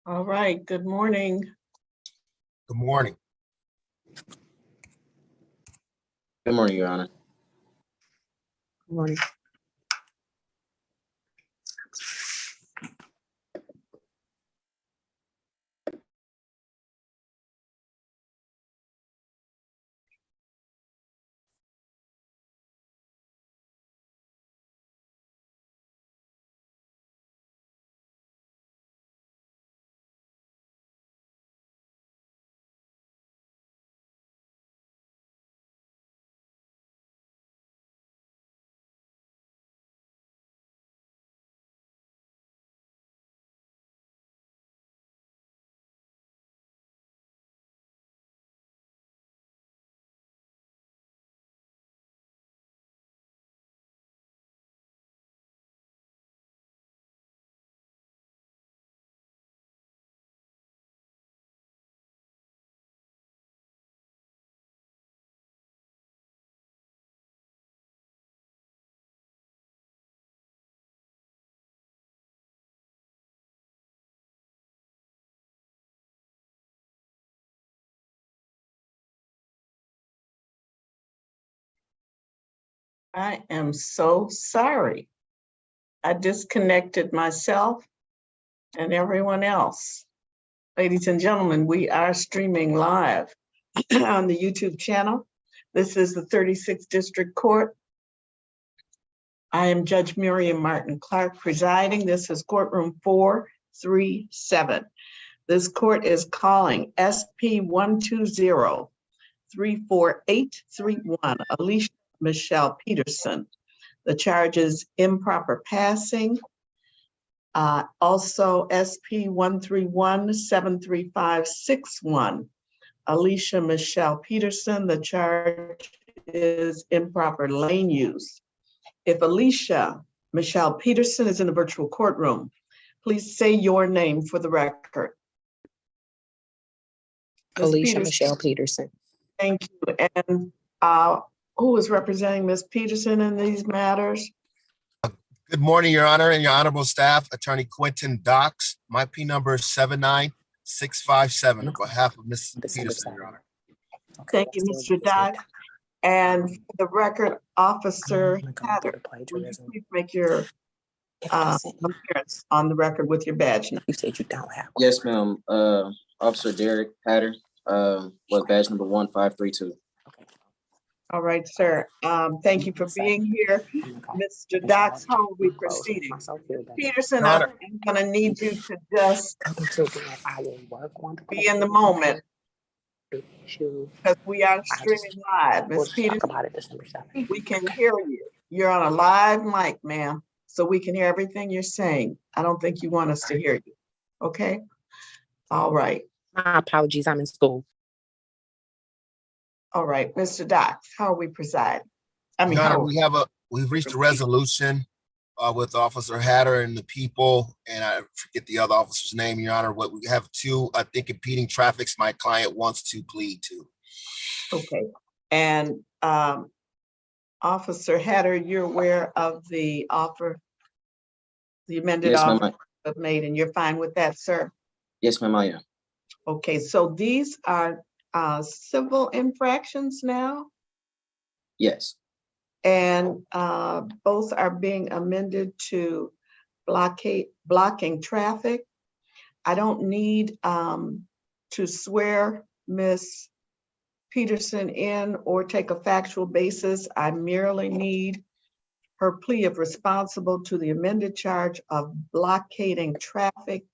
All right, good morning. Good morning. Good morning, Your Honor. Good morning. I am so sorry. I disconnected myself and everyone else. Ladies and gentlemen, we are streaming live on the YouTube channel. This is the 36th District Court. I am Judge Miriam Martin Clark presiding. This is courtroom 437. This court is calling SP 120-34831, Alicia Michelle Peterson. The charge is improper passing. Also SP 131-73561, Alicia Michelle Peterson. The charge is improper lane use. If Alicia Michelle Peterson is in the virtual courtroom, please say your name for the record. Ms. Alicia Peterson. Michelle Peterson. Thank you. And who is representing Ms. Peterson in these matters? Good morning, Your Honor and your honorable staff. Attorney Quentin Dox. My P number is 79657 on behalf of Ms. Peterson, Your Honor. Thank you, Mr. Dodd. And for the record, Officer Hatter, will you please make your appearance on the record with your badge number? You said you don't have one. Yes, ma'am. Officer Derek Hatter, was badge number 1532. All right, sir. Thank you for being here. Mr. Dox, how are we proceeding? Peterson, I'm gonna need you to just be in the moment because we are streaming live. Ms. Peterson, we can hear you. You're on a live mic, ma'am, so we can hear everything you're saying. I don't think you want us to hear you, okay? All right. My apologies, I'm in school. All right, Mr. Dox, how are we presiding? I mean, Your Honor, how we've reached a resolution with Officer Hatter and the people, and I forget the other officer's name, Your Honor. What we have two, I think, impeding traffics my client wants to plead to. okay. And Officer Hatter, you're aware of the offer, the amended Yes, offer ma'am. I've made, and you're fine with that, sir? Yes, ma'am, I am. Okay, so these are civil infractions now, Yes. and both are being amended to blocking traffic. I don't need to swear Ms. Peterson in or take a factual basis. I merely need her plea of responsible to the amended charge of blockading traffic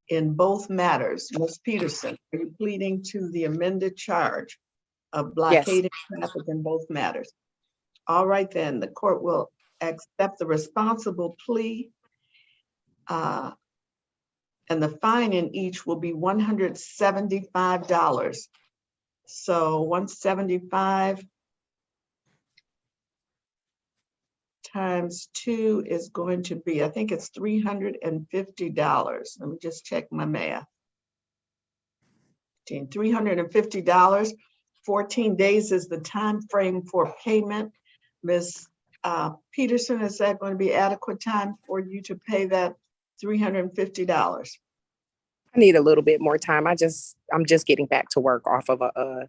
in both matters. Ms. Peterson, are you pleading to the amended charge of blockading traffic in both matters? All right, then the court will accept the responsible plea. And the fine in each will be $175. So 175 times 2 is going to be, I think it's $350. Let me just check my math. $350. 14 days is the time frame for payment. Ms. Peterson, is that going to be adequate time for you to pay that $350? I need a little bit more time. I'm just getting back to work off of a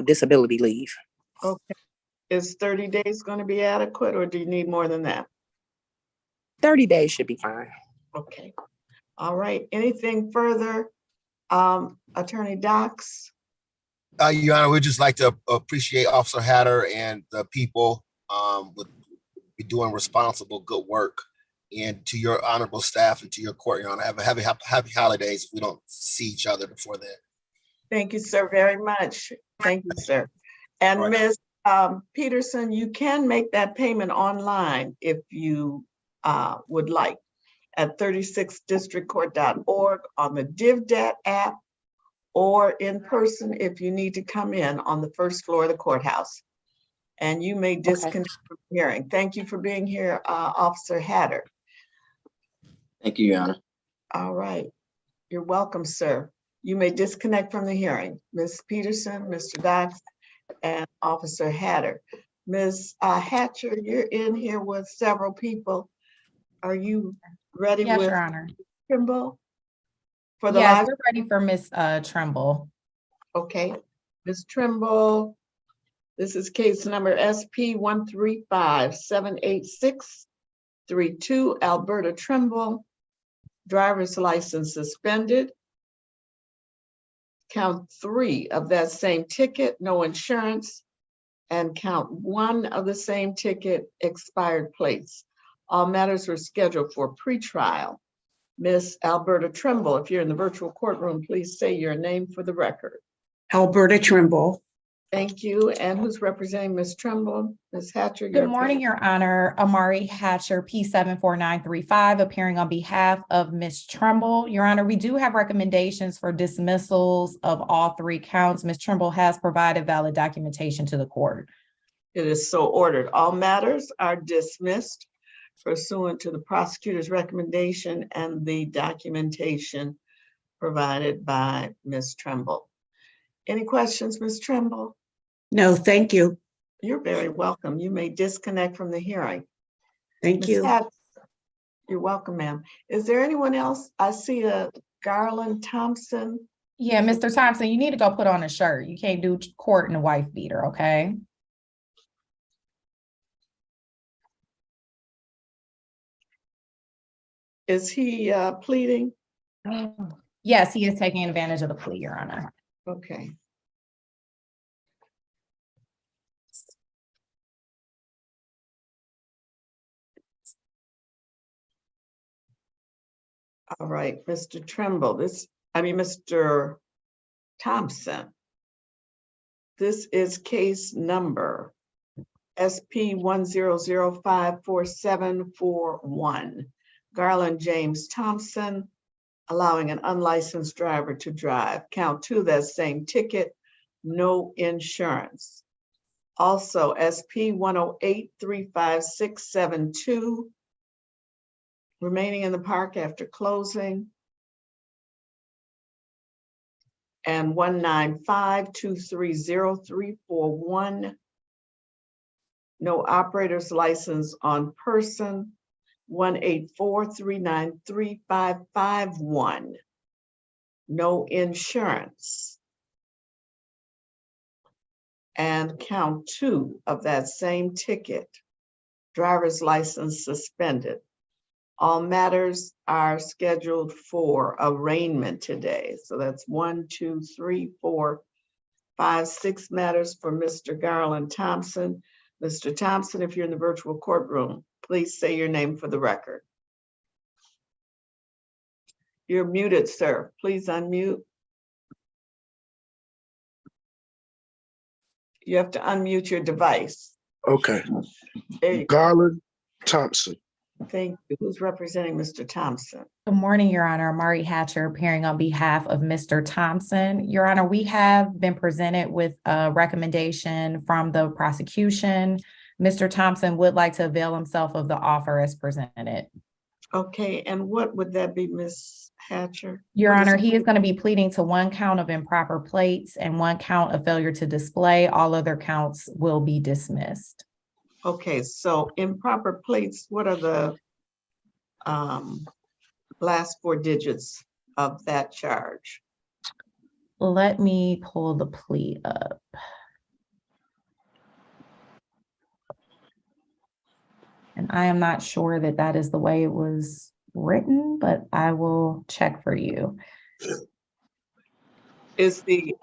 disability leave. Okay. Is 30 days going to be adequate, or do you need more than that? 30 days should be fine. Okay. All right. Anything further? Attorney Docs? Your Honor, we'd just like to appreciate Officer Hatter and the people with be doing responsible, good work. And to your honorable staff and to your court, Your Honor, have a happy holidays if we don't see each other before then. Thank you, sir, very much. Thank you, sir. And Right. Ms. Peterson, you can make that payment online if you would like at 36districtcourt.org on the DivDat app, or in person if you need to come in on the first floor of the courthouse. And you may disconnect from the hearing. Thank you for being here, Officer Hatter. Thank you, Your Honor. All right. You're welcome, sir. You may disconnect from the hearing. Ms. Peterson, Mr. Dox, and Officer Hatter. Ms. Hatcher, you're in here with several people. Are you ready Yes, with Your Honor. Trimble? For the Yes, live, we're ready for Miss Trimble. okay. Ms. Trimble, this is case number SP 135-78632, Alberta Trimble, driver's license suspended. Count 3 of that same ticket, no insurance, and count 1 of the same ticket, expired plates. All matters were scheduled for pretrial. Miss Alberta Trimble, if you're in the virtual courtroom, please say your name for the record. Alberta Trimble. Thank you. And who's representing Ms. Trimble? Ms. Hatcher. Good morning, Your Honor. Amari Hatcher, P74935, appearing on behalf of Miss Trimble. Your Honor, we do have recommendations for dismissals of all 3 counts. Ms. Trimble has provided valid documentation to the court. It is so ordered. All matters are dismissed pursuant to the prosecutor's recommendation and the documentation provided by Ms. Trimble. Any questions, Ms. Trimble? No, thank you. You're very welcome. You may disconnect from the hearing. Thank Ms. you. Hatch, you're welcome, ma'am. Is there anyone else? I see a Garland Thompson. Yeah, Mr. Thompson, you need to go put on a shirt. You can't do court in a wife beater, okay? Is he pleading? Yes, he is taking advantage of the plea, Your Honor. Okay. All right, Mr. Trimble, Mr. Thompson. This is case number SP 1005471. Garland James Thompson, allowing an unlicensed driver to drive. Count 2, that same ticket, no insurance. Also, SP 108-35672, remaining in the park after closing. And 195-230-341, no operator's license on person. 184-393-551, no insurance. And count 2 of that same ticket, driver's license suspended. All matters are scheduled for arraignment today. So that's 1, 2, 3, 4, 5, 6 matters for Mr. Garland Thompson. Mr. Thompson, if you're in the virtual courtroom, please say your name for the record. You're muted, sir. Please unmute. You have to unmute your device. Okay. There you go. Garland Thompson. Thank you. Who's representing Mr. Thompson? Good morning, Your Honor. Amari Hatcher, appearing on behalf of Mr. Thompson. Your Honor, we have been presented with a recommendation from the prosecution. Mr. Thompson would like to avail himself of the offer as presented. Okay, and what would that be, Ms. Hatcher? Your What is Honor, it? he is going to be pleading to 1 count of improper plates and 1 count of failure to display. All other counts will be dismissed. Okay, so improper plates, what are the last 4 digits of that charge? Let me pull the plea up. And I am not sure that that is the way it was written, but I will check for you. Is the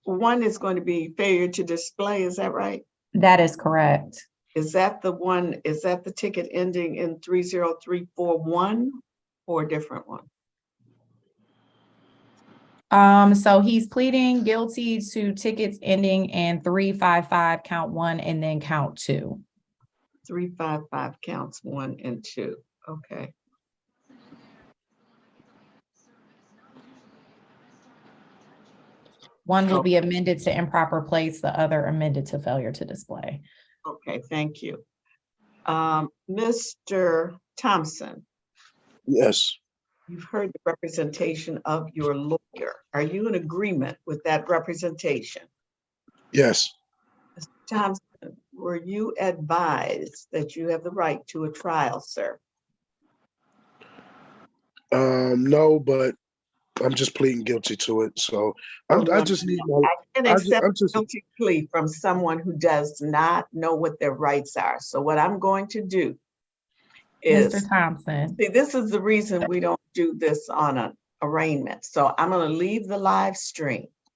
one is going to be failure to display, is that right? That is correct. Is that the one, is that the ticket ending in 30341 or a different one? So he's pleading guilty to tickets ending in 355, count 1, and then count 2. 355 counts 1 and 2. Okay. One will be amended to improper place, the other amended to failure to display. Okay, thank you. Mr. Thompson, Yes, you've heard the representation of your lawyer. Are you in agreement with that representation? yes, Mr. Thompson, were you advised that you have the right to a trial, sir? no, but I'm just pleading guilty to it. So I just need my, I can accept I'm a just, guilty plea from someone who does not know what their rights are. So what I'm going to do is, Mr. Thompson, see, this is the reason we don't do this on an arraignment. So I'm going to leave the live stream.